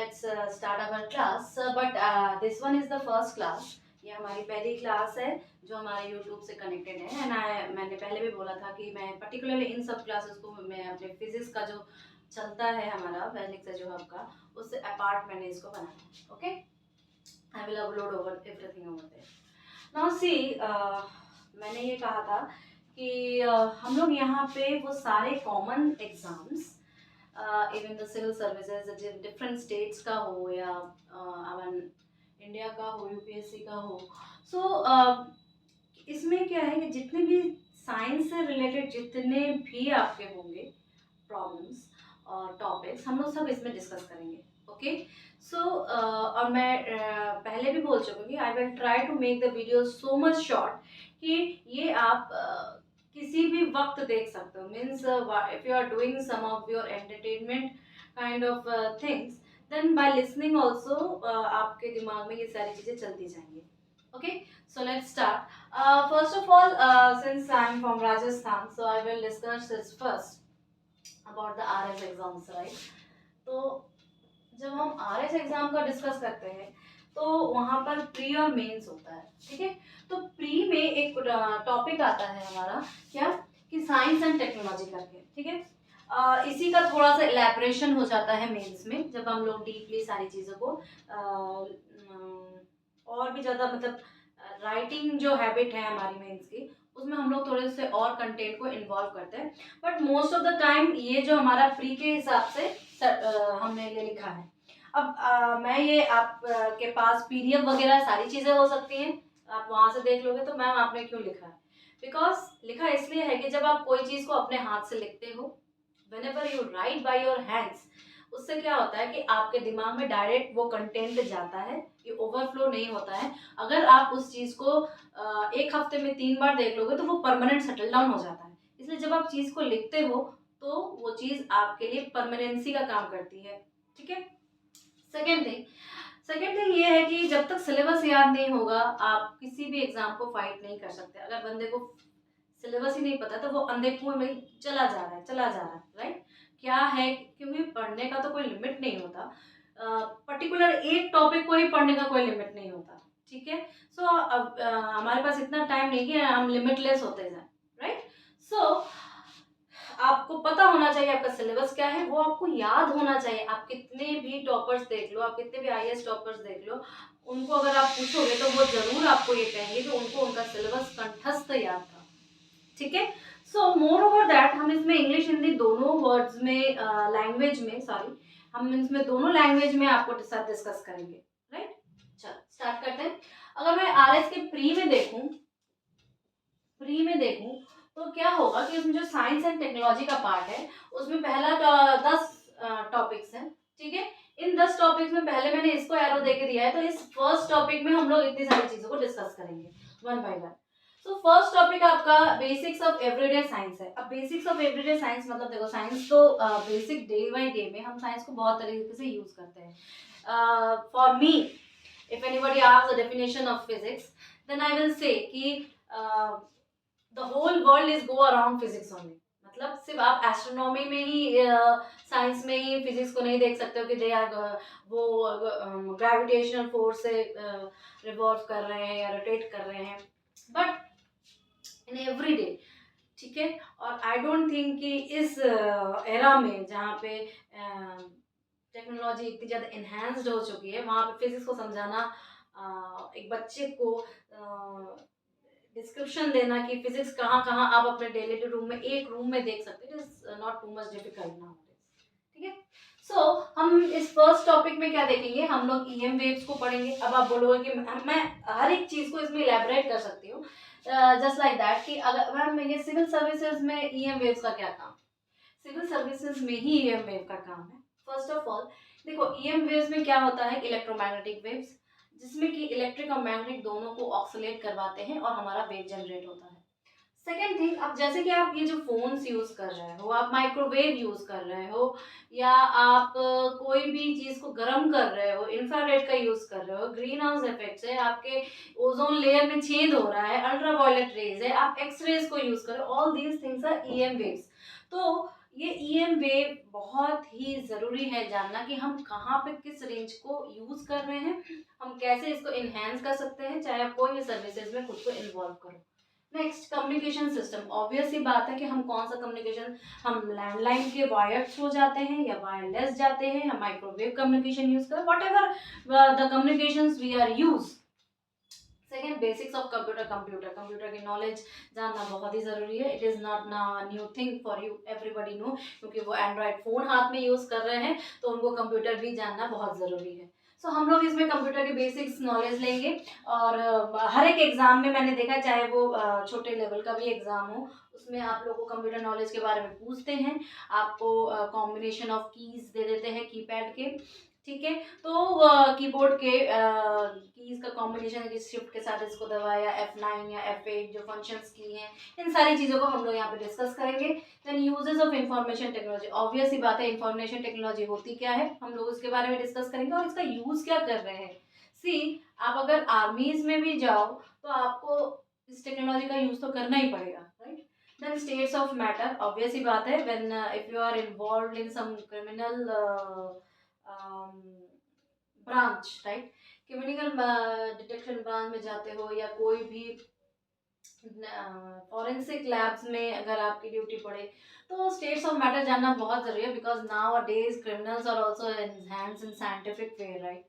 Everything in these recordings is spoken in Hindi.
let's start our class. But this one is the first class. ये हमारी पहली क्लास है जो हमारे YouTube से कनेक्टेड है एंड मैंने पहले भी बोला था कि मैं पर्टिकुलरली इन सब क्लासेस को मैं अपने फिजिक्स का जो चलता है हमारा फिजिक्स है जो आपका उससे अपार्ट मैंने इसको बनाया है. Okay, I will upload over everything over there. Now see, मैंने ये कहा था कि हम लोग यहाँ पे वो सारे common exams even the civil services different states का हो या अवन इंडिया का हो यूपीएससी का हो. सो इसमें क्या है कि जितने भी साइंस से रिलेटेड जितने भी आपके होंगे प्रॉब्लम्स और टॉपिक्स हम लोग सब इसमें डिस्कस करेंगे. ओके, सो और मैं पहले भी बोल चुकी हूँ I will try to make the video so much short कि ये आप किसी भी वक्त देख सकते हो. Means if you are doing some of your entertainment kind of things then by listening also आपके दिमाग में ये सारी चीज़ें चलती जाएंगी. Okay, so let's start. First of all, since I'm from Rajasthan, so I will discuss this first about the RS exams, right? तो जब हम RS एग्जाम का डिस्कस करते हैं तो वहाँ पर प्री और मेंस होता है. ठीक है, तो प्री में एक टॉपिक आता है हमारा क्या कि साइंस एंड टेक्नोलॉजी करके. ठीक है, इसी का थोड़ा सा इलेबरेशन हो जाता है मेंस में जब हम लोग डीपली सारी चीज़ों को और भी ज़्यादा मतलब राइटिंग जो हैबिट है हमारी मेंस की उसमें हम लोग थोड़े से और कंटेंट को इन्वॉल्व करते हैं. But most of the time ये जो हमारा प्री के हिसाब से हमने ये लिखा है. अब मैं ये आप के पास पीडीएफ वगैरह सारी चीज़ें हो सकती हैं, आप वहाँ से देख लोगे. तो मैम आपने क्यों लिखा है? बिकॉज लिखा इसलिए है कि जब आप कोई चीज़ को अपने हाथ से लिखते हो, whenever you write by your hands, उससे क्या होता है कि आपके दिमाग में डायरेक्ट वो कंटेंट जाता है, ये ओवरफ्लो नहीं होता है. अगर आप उस चीज़ को एक हफ्ते में 3 बार देख लोगे तो वो परमानेंट सेटल डाउन हो जाता है. इसलिए जब आप चीज़ को लिखते हो तो वो चीज़ आपके लिए परमानेंसी का काम करती है. ठीक है, सेकेंड थिंग ये है कि जब तक सिलेबस याद नहीं होगा आप किसी भी एग्जाम को फाइट नहीं कर सकते. अगर बंदे को सिलेबस ही नहीं पता तो वो अंधे कुएं में चला जा रहा है. राइट, क्या है क्योंकि पढ़ने का तो कोई लिमिट नहीं होता. पर्टिकुलर एक टॉपिक को ही पढ़ने का कोई लिमिट नहीं होता. ठीक है, सो अब हमारे पास इतना टाइम नहीं कि हम लिमिटलेस होते जाएं. राइट, सो आपको पता होना चाहिए आपका सिलेबस क्या है, वो आपको याद होना चाहिए. आप कितने भी टॉपर्स देख लो, आप कितने भी आईएएस टॉपर्स देख लो, उनको अगर आप पूछोगे तो वो जरूर आपको ये कहेंगे कि उनको उनका सिलेबस कंठस्थ याद था. ठीक है, सो मोर ओवर दैट हम इसमें इंग्लिश हिंदी दोनों वर्ड्स में लैंग्वेज में सॉरी हम इसमें दोनों लैंग्वेज में आपको साथ डिस्कस करेंगे. राइट, चल स्टार्ट करते हैं. अगर मैं आरएस के प्री में देखूं तो क्या होगा कि उसमें जो साइंस एंड टेक्नोलॉजी का पार्ट है उसमें पहला 10 टॉपिक्स हैं. ठीक है, इन 10 टॉपिक्स में पहले मैंने इसको एरो देके दिया है. तो इस फर्स्ट टॉपिक में हम लोग इतनी सारी चीजों को डिस्कस करेंगे वन बाय वन. तो फर्स्ट टॉपिक आपका बेसिक्स ऑफ एवरीडे साइंस है. अब बेसिक्स ऑफ एवरीडे साइंस मतलब देखो साइंस तो बेसिक डे बाय डे में हम साइंस को बहुत तरीके से यूज करते हैं. For me if anybody asks the definition of physics then I will say कि the whole world is go around physics only. मतलब सिर्फ आप एस्ट्रोनॉमी में ही साइंस में ही फिजिक्स को नहीं देख सकते हो कि दे आर वो ग्रेविटेशनल फोर्स से रिवॉल्व कर रहे हैं या रोटेट कर रहे हैं. But in every day. ठीक है, और आई डोंट थिंक कि इस एरा में जहाँ पे टेक्नोलॉजी इतनी ज़्यादा इन्हेंस्ड हो चुकी है वहाँ पे फिजिक्स को समझाना एक बच्चे को डिस्क्रिप्शन देना कि फिजिक्स कहाँ कहाँ आप अपने डेली रूम में एक रूम में देख सकते हैं. It is not too much difficult now. ठीक है, सो हम इस फर्स्ट टॉपिक में क्या देखेंगे, हम लोग ईएम वेव्स को पढ़ेंगे. अब आप बोलोगे कि मैं हर एक चीज़ को इसमें इलेबोरेट कर सकती हूँ जस्ट लाइक दैट कि अगर मैम ये सिविल सर्विसेज में ईएम वेव्स का क्या काम. सिविल सर्विसेज में ही ईएम वेव का काम है. फर्स्ट ऑफ ऑल देखो ईएम वेव्स में क्या होता है, इलेक्ट्रोमैग्नेटिक वेव्स जिसमें कि इलेक्ट्रिक और मैग्नेटिक दोनों को ऑक्सीलेट करवाते हैं और हमारा वेव जनरेट होता है. सेकेंड थिंग, अब जैसे कि आप ये जो फोन्स यूज कर रहे हो, आप माइक्रोवेव यूज कर रहे हो या आप कोई भी चीज को गर्म कर रहे हो, इंफ्रारेड का यूज कर रहे हो, ग्रीन हाउस इफेक्ट्स है, आपके ओजोन लेयर में छेद हो रहा है, अल्ट्रावायलेट रेज है, आप एक्स रेज को यूज कर रहे हो, all these things are EM waves. तो ये ईएम वेव बहुत ही ज़रूरी है जानना कि हम कहाँ पे किस रेंज को यूज़ कर रहे हैं, हम कैसे इसको इन्हेंस कर सकते हैं, चाहे आप कोई भी सर्विसेज में खुद को इन्वॉल्व करो। नेक्स्ट कम्युनिकेशन सिस्टम, ऑब्वियस ही बात है कि हम कौन सा कम्युनिकेशन, हम लैंडलाइन के वायर थ्रू जाते हैं या वायरलेस जाते हैं या माइक्रोवेव कम्युनिकेशन यूज़ करें, whatever the communications we are use. Second, basics of computer, computer की नॉलेज जानना बहुत ही ज़रूरी है। इट इज़ नॉट ना new thing for you, everybody know, क्योंकि वो एंड्रॉयड फ़ोन हाथ में यूज़ कर रहे हैं तो उनको कंप्यूटर भी जानना बहुत ज़रूरी है। सो हम लोग इसमें कंप्यूटर के बेसिक्स नॉलेज लेंगे और हर एक एग्ज़ाम में मैंने देखा, चाहे वो छोटे लेवल का भी एग्ज़ाम हो, उसमें आप लोगों को कंप्यूटर नॉलेज के बारे में पूछते हैं, आपको कॉम्बिनेशन ऑफ कीज़ दे देते हैं कीपैड के, ठीक है। तो कीबोर्ड के कीज का कॉम्बिनेशन है कि शिफ्ट के साथ इसको दबाया, F9 या F8 जो फंक्शंस की हैं, इन सारी चीज़ों को हम लोग यहाँ पे डिस्कस करेंगे। Then uses of information technology, obvious ही बात है इंफॉर्मेशन टेक्नोलॉजी होती क्या है, हम लोग उसके बारे में डिस्कस करेंगे और इसका यूज़ क्या कर रहे हैं। सी, आप अगर आर्मीज में भी जाओ तो आपको इस टेक्नोलॉजी का यूज़ तो करना ही पड़ेगा, right. Then states of matter, obvious ही बात है, when if you are involve in some criminal branch, right, criminal detection branch में जाते हो या कोई भी फॉरेंसिक लैब्स में अगर आपकी ड्यूटी पड़े, तो स्टेट्स ऑफ मैटर जानना बहुत जरूरी है, because nowadays criminals are also enhanced in scientific way, right?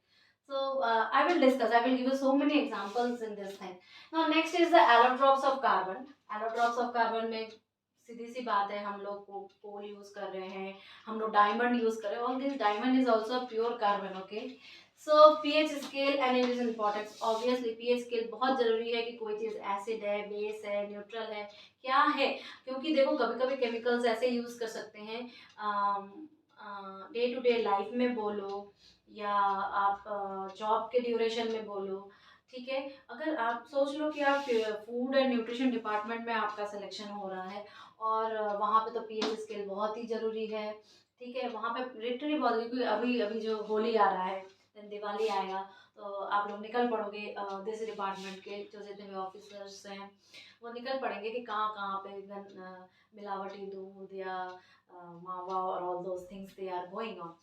So I will discuss, I will give you so many examples in this thing. Now next is the allotropes of carbon. Allotropes of carbon में सीधी सी बात है, हम लोग को कोल यूज कर रहे हैं, हम लोग डायमंड यूज कर रहे हैं, all this diamond is also pure carbon, okay. So pH scale and it is important, obviously pH scale बहुत जरूरी है कि कोई चीज़ एसिड है, बेस है, न्यूट्रल है, क्या है, क्योंकि देखो कभी कभी केमिकल्स ऐसे यूज कर सकते हैं डे टू डे लाइफ में बोलो या आप जॉब के ड्यूरेशन में बोलो, ठीक है। अगर आप सोच लो कि आप फूड एंड न्यूट्रिशन डिपार्टमेंट में आपका सिलेक्शन हो रहा है और वहाँ पे तो पीएच स्केल बहुत ही ज़रूरी है, ठीक है। वहाँ पे लिटरली बहुत, क्योंकि अभी अभी जो होली आ रहा है, देन दिवाली आएगा, तो आप लोग निकल पड़ोगे दिस डिपार्टमेंट के जो जितने भी ऑफिसर्स हैं वो निकल पड़ेंगे कि कहाँ कहाँ पे मिलावटी दूध या मावा और all those things they are going on.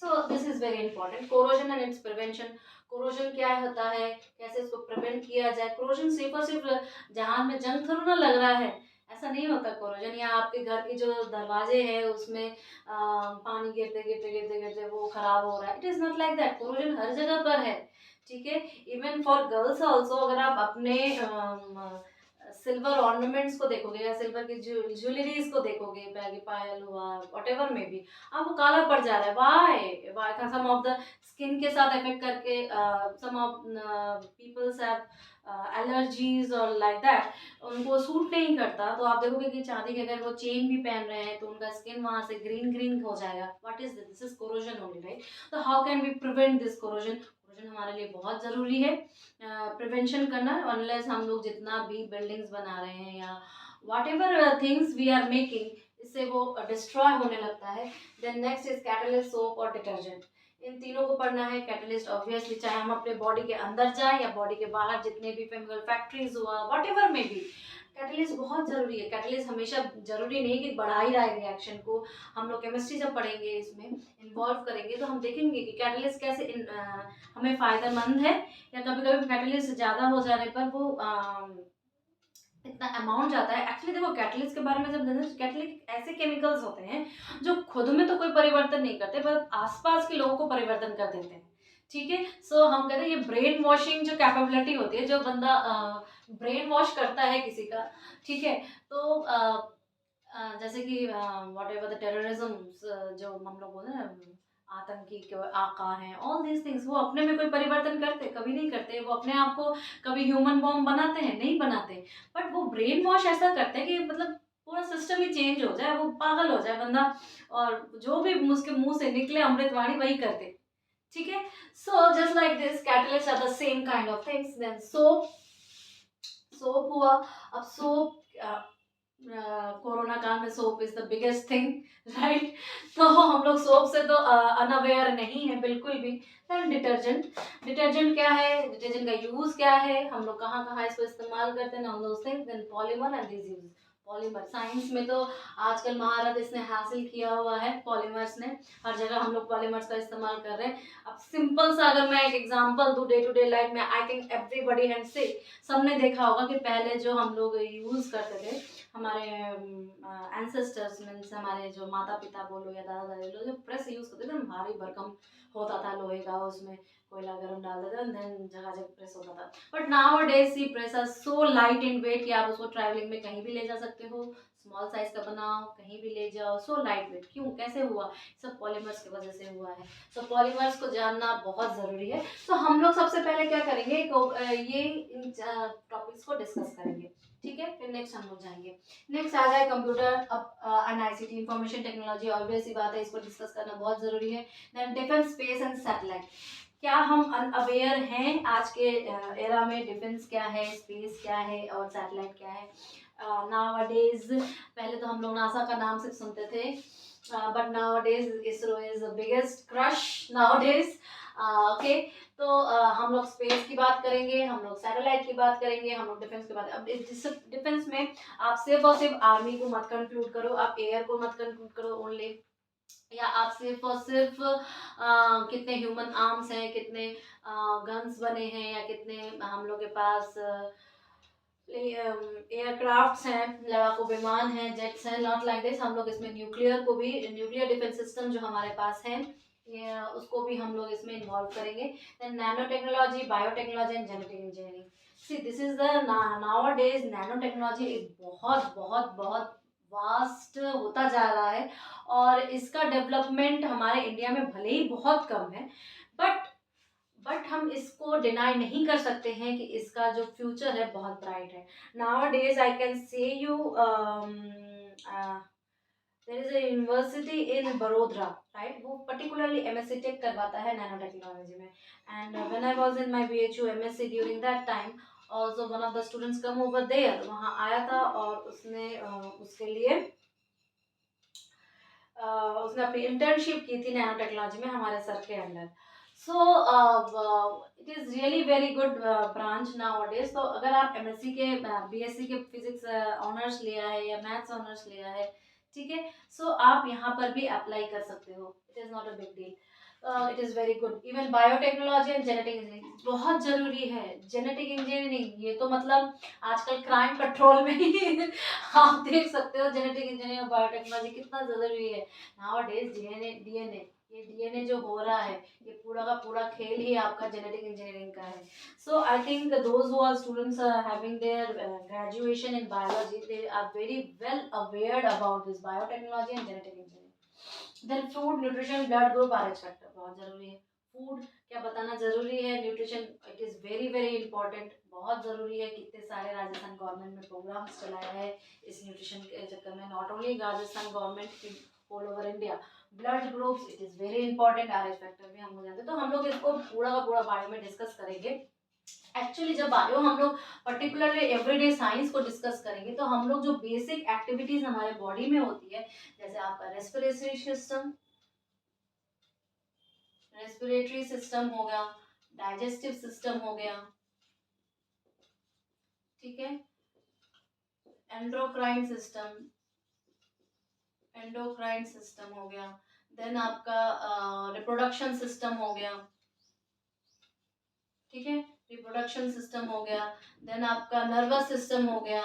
So this is very important. Corrosion and its prevention, corrosion क्या होता है, कैसे इसको प्रिवेंट किया जाए। कोरोजन सिर्फ और सिर्फ जहाज में जंग थोड़ा ना लग रहा है, ऐसा नहीं होता कोरोजन, या आपके घर के जो दरवाजे हैं उसमें पानी गिरते गिरते गिरते गिरते वो खराब हो रहा है, it is not like that. Corrosion हर जगह पर है, ठीक है। इवन फॉर गर्ल्स ऑल्सो, अगर आप अपने सिल्वर ऑर्नामेंट्स को देखोगे या सिल्वर की ज्वेलरीज को देखोगे, पैर पायल हुआ, वॉटेवर में भी आपको काला पड़ जा रहा है, वाई वाई का सम ऑफ द स्किन के साथ इफेक्ट करके, सम ऑफ पीपल्स हैव एलर्जीज और लाइक दैट, उनको सूट नहीं करता, तो आप देखोगे कि चांदी के अगर वो चेन भी पहन रहे हैं तो उनका स्किन वहां से ग्रीन ग्रीन हो जाएगा। What is this? This is corrosion only, right. तो how can we prevent this corrosion? Corrosion हमारे लिए बहुत ज़रूरी है प्रिवेंशन करना, अनलेस हम लोग जितना भी बिल्डिंग्स बना रहे हैं या whatever things we are making, इससे वो डिस्ट्रॉय होने लगता है। Then next is catalyst, soap और डिटर्जेंट, इन तीनों को पढ़ना है। कैटलिस्ट ऑब्वियसली चाहे हम अपने बॉडी के अंदर जाएं या बॉडी के बाहर जितने भी केमिकल फैक्ट्रीज हुआ वट एवर में भी, कैटलिस्ट बहुत ज़रूरी है। कैटलिस्ट हमेशा ज़रूरी नहीं कि बढ़ा ही रहा है रिएक्शन को, हम लोग केमिस्ट्री जब पढ़ेंगे इसमें इन्वॉल्व करेंगे तो हम देखेंगे कि कैटलिस्ट कैसे हमें फ़ायदेमंद है, या कभी कभी कैटलिस्ट ज़्यादा हो जाने पर वो इतना अमाउंट जाता है। एक्चुअली देखो कैटलिस्ट के बारे में जब जाने, कैटलिस्ट ऐसे केमिकल्स होते हैं जो खुद में तो कोई परिवर्तन नहीं करते पर आसपास के लोगों को परिवर्तन कर देते हैं, ठीक है। सो हम कहते हैं ये ब्रेन वॉशिंग जो कैपेबिलिटी होती है, जो बंदा ब्रेन वॉश करता है किसी का, ठीक है। तो जैसे कि व्हाट एवर द टेररिज्म जो हम लोग बोलते हैं ना, आतंकी के आका हैं, ऑल दीज थिंग्स, वो अपने में कोई परिवर्तन करते कभी नहीं करते, वो अपने आप को कभी ह्यूमन बॉम्ब बनाते हैं नहीं बनाते, बट वो ब्रेन वॉश ऐसा करते हैं कि मतलब पूरा सिस्टम ही चेंज हो जाए, वो पागल हो जाए बंदा, और जो भी उसके मुंह से निकले अमृतवाणी वही करते, ठीक है। So just like this catalyst are the same kind of things. Then soap, soap हुआ। अब सोप कोरोना काल में soap is the biggest thing, right. तो हम लोग सोप से तो अनअवेयर नहीं है बिल्कुल भी। देन डिटर्जेंट, डिटर्जेंट क्या है, डिटर्जेंट का यूज क्या है, हम लोग कहाँ कहाँ इसको इस्तेमाल करते हैं, all those things. Then polymer and this use, polymer science में तो आजकल महारत इसने हासिल किया हुआ है, पॉलीमर्स ने। हर जगह हम लोग पॉलीमर्स का इस्तेमाल कर रहे हैं। अब सिंपल सा अगर मैं एक एग्जांपल दूं डे टू डे लाइफ में, आई थिंक एवरीबॉडी हैड से सबने देखा होगा कि पहले जो हम लोग यूज़ करते थे, हमारे एंसेस्टर्स मीन्स हमारे जो माता पिता बोलो या दादा दादी लोग जो प्रेस यूज़ करते थे, भारी भरकम होता था लोहे का, उसमें कोयला गर्म डाल देते थे, देन जगह जगह प्रेस होता था। But nowadays see press are so light in weight कि आप उसको ट्रैवलिंग में कहीं भी ले जा सकते हो, स्मॉल साइज का बनाओ कहीं भी ले जाओ, सो लाइट वेट। क्यों, कैसे हुआ? सब पॉलीमर्स की वजह से हुआ है। सो पॉलीमर्स को जानना बहुत ज़रूरी है। तो हम लोग सबसे पहले क्या करेंगे, ये इन टॉपिक्स को डिस्कस करेंगे, ठीक है। फिर नेक्स्ट हम लोग जाएंगे, नेक्स्ट आ जाए कंप्यूटर अब and ICT information technology, obvious सी बात है, इसको डिस्कस करना बहुत ज़रूरी है। Then defence space and satellite, क्या हम अनअवेयर हैं आज के एरा में डिफेंस क्या है, स्पेस क्या है और सैटेलाइट क्या है? नाउ-अ-डेज पहले तो हम लोग नासा का नाम सिर्फ सुनते थे, but nowadays ISRO is the biggest crush nowadays. Okay, तो हम लोग स्पेस की बात करेंगे, हम लोग सैटेलाइट की बात करेंगे, हम लोग डिफेंस की बात। अब डिफेंस में आप सिर्फ और सिर्फ आर्मी को मत कंक्लूड करो, आप एयर को मत कंक्लूड करो ओनली, या आप सिर्फ और सिर्फ कितने ह्यूमन आर्म्स हैं, कितने गन्स बने हैं, या कितने हम लोग के पास एयरक्राफ्ट्स हैं, लड़ाकू विमान हैं, जेट्स हैं, नॉट लाइक दिस। हम लोग इसमें न्यूक्लियर को भी, न्यूक्लियर डिफेंस सिस्टम जो हमारे पास है, ये उसको भी हम लोग इसमें इन्वॉल्व करेंगे। Then nano technology, biotechnology and genetic engineering. See this is the nowadays nano technology एक बहुत बहुत बहुत वास्ट होता जा रहा है, और इसका डेवलपमेंट हमारे इंडिया में भले ही बहुत कम है, बट हम इसको डिनाई नहीं कर सकते हैं कि इसका जो फ्यूचर है बहुत ब्राइट है। Nowadays I can say you there is a university in बड़ोदरा, राइट, वो पर्टिकुलरली एमएससी टेक करवाता है नैनो टेक्नोलॉजी में। And when I was in my BHU MSc during that time, also one of the students come over there, वहाँ आया था और उसने उसके लिए उसने अपनी इंटर्नशिप की थी नैनो टेक्नोलॉजी में हमारे सर के under. So it is really very good branch nowadays. तो अगर आप एमएससी के बीएससी के फिजिक्स ऑनर्स लिया है या मैथ्स ऑनर्स लिया है, ठीक है, सो आप यहाँ पर भी अप्लाई कर सकते हो, it is not a big deal, it is very good. Even biotechnology and genetic engineering बहुत ज़रूरी है। जेनेटिक इंजीनियरिंग ये तो मतलब आजकल क्राइम पेट्रोल में ही आप देख सकते हो जेनेटिक इंजीनियरिंग और बायोटेक्नोलॉजी कितना ज़रूरी है। नाउ-अ-डेज डीएनए ये डीएनए जो हो रहा है, ये पूरा का पूरा खेल ही आपका जेनेटिक इंजीनियरिंग का है। So I think those who are students having their graduation in biology, they are very well awared about this biotechnology and genetic engineering. Then food, nutrition, blood group, Rh factor बहुत ज़रूरी है। फूड क्या बताना ज़रूरी है, nutrition it is very very important, बहुत ज़रूरी है। कितने सारे राजस्थान गवर्नमेंट में प्रोग्राम्स चलाया है इस न्यूट्रिशन के चक्कर में, not only Rajasthan government in all over India. Blood groups it is very important, RH factor भी हम लोग जानते हैं। तो हम लोग इसको पूरा का पूरा बायो में डिस्कस करेंगे। एक्चुअली जब बायो हम लोग पर्टिकुलरली एवरीडे साइंस को डिस्कस करेंगे, तो हम लोग जो बेसिक एक्टिविटीज हमारे बॉडी में होती है, जैसे आपका रेस्पिरेटरी सिस्टम हो गया, डाइजेस्टिव सिस्टम हो गया, ठीक है, एंडोक्राइन सिस्टम हो गया, देन आपका रिप्रोडक्शन सिस्टम हो गया, ठीक है, रिप्रोडक्शन सिस्टम हो गया, देन आपका नर्वस सिस्टम हो गया,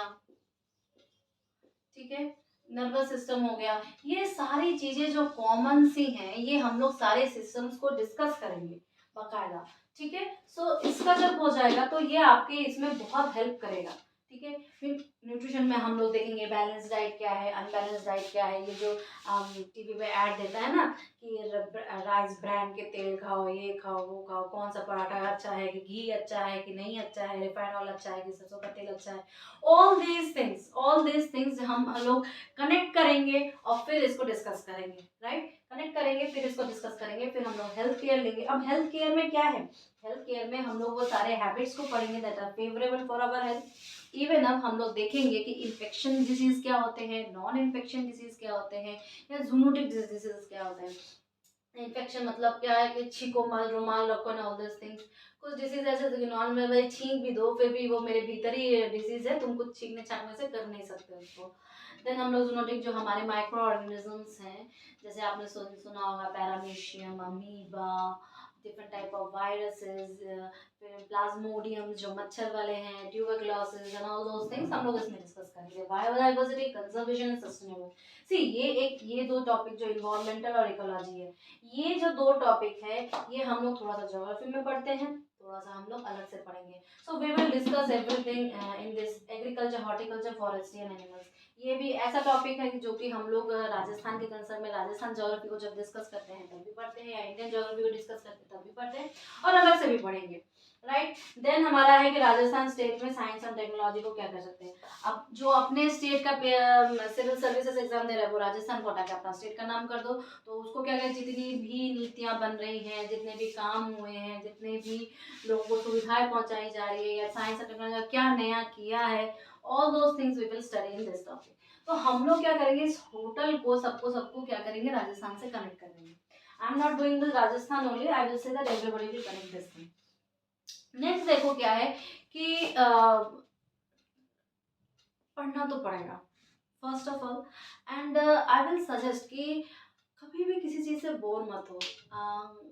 ठीक है, नर्वस सिस्टम हो गया। ये सारी चीजें जो कॉमन सी हैं, ये हम लोग सारे सिस्टम्स को डिस्कस करेंगे बाकायदा, ठीक है। सो इसका जब हो जाएगा तो ये आपके इसमें बहुत हेल्प करेगा, ठीक है। फिर न्यूट्रिशन में हम लोग देखेंगे बैलेंस डाइट क्या है, अनबैलेंस डाइट क्या है। ये जो टीवी पे ऐड देता है ना कि राइस ब्रांड के तेल खाओ, ये खाओ, वो खाओ, कौन सा पराठा अच्छा है, कि घी अच्छा है कि नहीं अच्छा है, रिफाइंड ऑयल अच्छा है कि सरसों का तेल अच्छा है, ऑल दीज थिंग्स हम लोग कनेक्ट करेंगे और फिर इसको डिस्कस करेंगे, राइट। कनेक्ट करेंगे फिर इसको डिस्कस करेंगे, फिर हम लोग हेल्थ केयर लेंगे। अब हेल्थ केयर में क्या है, हेल्थ केयर में हम लोग वो सारे हैबिट्स को पढ़ेंगे that are favourable for our health. Even अब हम लोग देखेंगे कि इन्फेक्शन डिजीज क्या होते हैं, नॉन इन्फेक्शन डिजीज क्या होते हैं, या जूनोटिक डिजीजेस क्या होते हैं। इन्फेक्शन मतलब क्या है कि छींको मत, रुमाल रखो एंड ऑल दिस थिंग्स। कुछ डिसीज ऐसे होते हैं कि नॉर्मल भाई छींक भी दो फिर भी वो मेरे भीतर ही डिसीज है, तुम कुछ छींकने छाकने से कर नहीं सकते उसको। देन हम लोग जूनोटिक जो हमारे माइक्रो ऑर्गेनिजम्स हैं, जैसे आपने सुना होगा paramecium, amoeba, different type of viruses, फिर प्लाज्मोडियम जो मच्छर वाले हैं, tuberculosis and all those things हम लोग इसमें डिस्कस करेंगे। Biodiversity, conservation and sustainable. See ये दो टॉपिक जो इन्वायरमेंटल और इकोलॉजी है, ये जो दो टॉपिक है ये हम लोग थोड़ा सा ज्योग्राफी में पढ़ते हैं, थोड़ा सा हम लोग अलग से पढ़ेंगे। So we will discuss everything in this agriculture, horticulture, forestry and animals. ये भी ऐसा टॉपिक है कि जो कि हम लोग राजस्थान के कंसर्न में राजस्थान ज्योग्राफी को जब डिस्कस करते हैं तब भी पढ़ते हैं, या इंडियन ज्योग्राफी को डिस्कस करते हैं तब भी पढ़ते हैं, और अलग से भी पढ़ेंगे, राइट। देन हमारा है कि राजस्थान स्टेट में साइंस एंड टेक्नोलॉजी को क्या कर सकते हैं। अब जो अपने स्टेट का सिविल सर्विसेज एग्जाम दे रहा है वो राजस्थान को हटा के अपना स्टेट का नाम कर दो, तो उसको क्या करें, जितनी भी नीतियां बन रही हैं, जितने भी काम हुए हैं, जितने भी लोगों को सुविधाएं पहुंचाई जा रही है, या साइंस एंड टेक्नोलॉजी क्या नया किया है, all those things we will study in this topic. तो हम लोग क्या करेंगे, इस होटल को सबको सबको क्या करेंगे, राजस्थान से कनेक्ट करेंगे। I am not doing this Rajasthan only, I will say that everybody will connect this thing. Next देखो क्या है कि पढ़ना तो पड़ेगा first of all, and I will suggest कि कभी भी किसी चीज़ से बोर मत हो।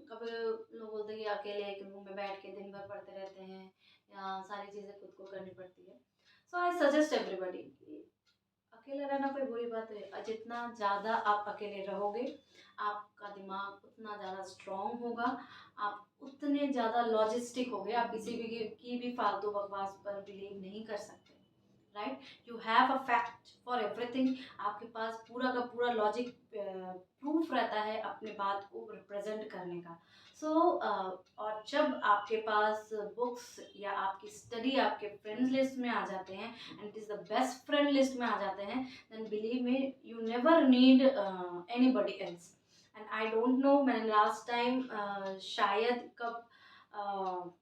कभी लोग बोलते हैं कि अकेले एक रूम में बैठ के दिन भर पढ़ते रहते हैं, या सारी चीज़ें खुद को करनी पड़ती है। सो आई सजेस्ट एवरीबॉडी, अकेले रहना कोई बुरी बात है, जितना ज़्यादा आप अकेले रहोगे आपका दिमाग उतना ज़्यादा स्ट्रॉन्ग होगा, आप उतने ज़्यादा लॉजिस्टिक होगे, आप किसी भी की भी फालतू बकवास पर बिलीव नहीं कर सकते, right. You have a fact for everything, आपके पास पूरा का पूरा लॉजिक प्रूफ रहता है अपने बात को रिप्रेजेंट करने का। सो और जब आपके पास बुक्स या आपकी स्टडी आपके फ्रेंड्स लिस्ट में आ जाते हैं, and it is the best friend list में आ जाते हैं, then believe me you never need anybody else. And I don't know मैंने लास्ट टाइम शायद कब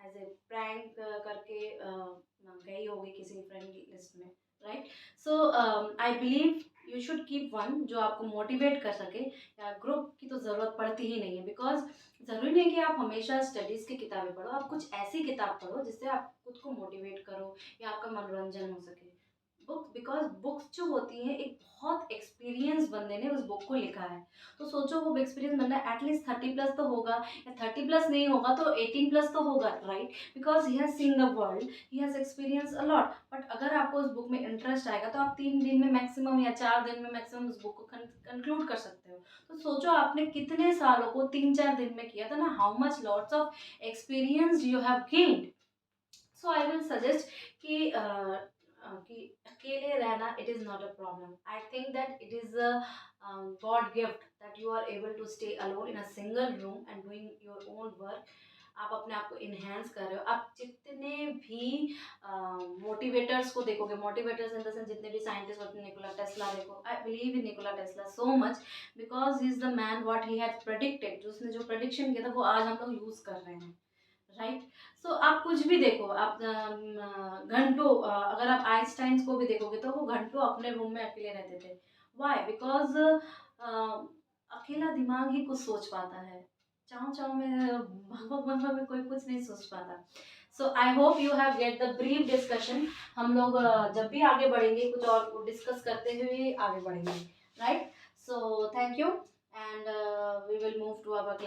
एज ए प्रैंक करके गई होगी किसी फ्रेंड लिस्ट में, right. So I believe you should keep one जो आपको मोटिवेट कर सके, या ग्रुप की तो ज़रूरत पड़ती ही नहीं है, बिकॉज ज़रूरी नहीं कि आप हमेशा स्टडीज़ की किताबें पढ़ो, आप कुछ ऐसी किताब पढ़ो जिससे आप खुद को मोटिवेट करो या आपका मनोरंजन हो सके। बुक्स, बिकॉज बुक्स जो होती हैं एक बहुत एक्सपीरियंस बंदे ने उस बुक को लिखा है, तो सोचो वो एक्सपीरियंस बंदा एटलीस्ट 30+ तो होगा, या 30+ नहीं होगा तो 18+ तो होगा, right. Because he has seen the world, he has experience a lot. But अगर आपको उस बुक में इंटरेस्ट आएगा तो आप 3 दिन में मैक्सिमम या 4 दिन में मैक्सिमम उस बुक को कंक्लूड कर सकते हो। तो सोचो आपने कितने सालों को 3-4 दिन में किया था ना, how much lots of experience you have gained. So I will suggest कि अकेले रहना it is not a problem. I think that it is a god gift that you are able to stay alone in a single room and doing your own work. आप अपने आप को इन्हेंस कर रहे हो। आप जितने भी मोटिवेटर्स को देखोगे, मोटिवेटर्स इन द सेंस जितने भी साइंटिस्ट होते हैं, निकोला टेस्ला देखो, I believe in Nikola tesla so much, because he is the man what he had predicted, जो उसने जो प्रेडिक्शन किया था वो आज हम लोग यूज़ कर रहे हैं, राइट। सो आप कुछ भी देखो, आप घंटों अगर आप आइंस्टाइन को भी देखोगे तो वो घंटों अपने रूम में अकेले रहते थे। वाई? बिकॉज अकेला दिमाग ही कुछ सोच पाता है, चाव चाव में भगभग भगभग में कोई कुछ नहीं सोच पाता। So I hope you have get the brief discussion. हम लोग जब भी आगे बढ़ेंगे कुछ और डिस्कस करते हुए आगे बढ़ेंगे, right. So thank you, and we will move to our